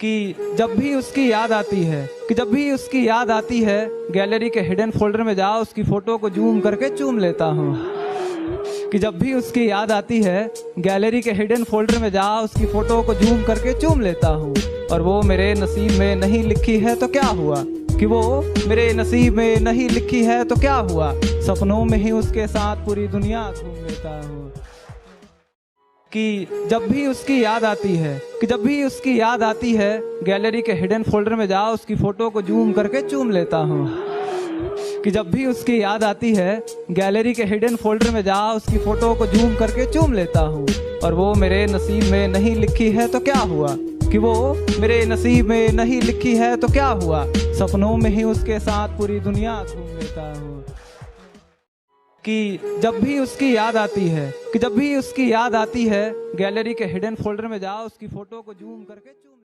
कि जब भी उसकी याद आती है कि जब भी उसकी याद आती है गैलरी के हिडन फोल्डर में जाओ उसकी फोटो को जूम करके चूम लेता हूँ। कि जब भी उसकी याद आती है गैलरी के हिडन फोल्डर में जाओ उसकी फोटो को जूम करके चूम लेता हूँ। और वो मेरे नसीब में नहीं लिखी है तो क्या हुआ, कि वो मेरे नसीब में नहीं लिखी है तो क्या हुआ, सपनों में ही उसके साथ पूरी दुनिया घूम लेता हूँ। कि जब भी उसकी याद आती है कि जब भी उसकी याद आती है गैलरी के हिडन फोल्डर में जाओ उसकी फोटो को जूम करके चूम लेता हूँ। कि जब भी उसकी याद आती है गैलरी के हिडन फोल्डर में जाओ उसकी फोटो को जूम करके चूम लेता हूँ। और वो मेरे नसीब में नहीं लिखी है तो क्या हुआ, कि वो मेरे नसीब में नहीं लिखी है तो क्या हुआ, सपनों में ही उसके साथ पूरी दुनिया घूम लेता हूँ। कि जब भी उसकी याद आती है कि जब भी उसकी याद आती है गैलरी के हिडन फोल्डर में जाओ उसकी फोटो को जूम करके चूम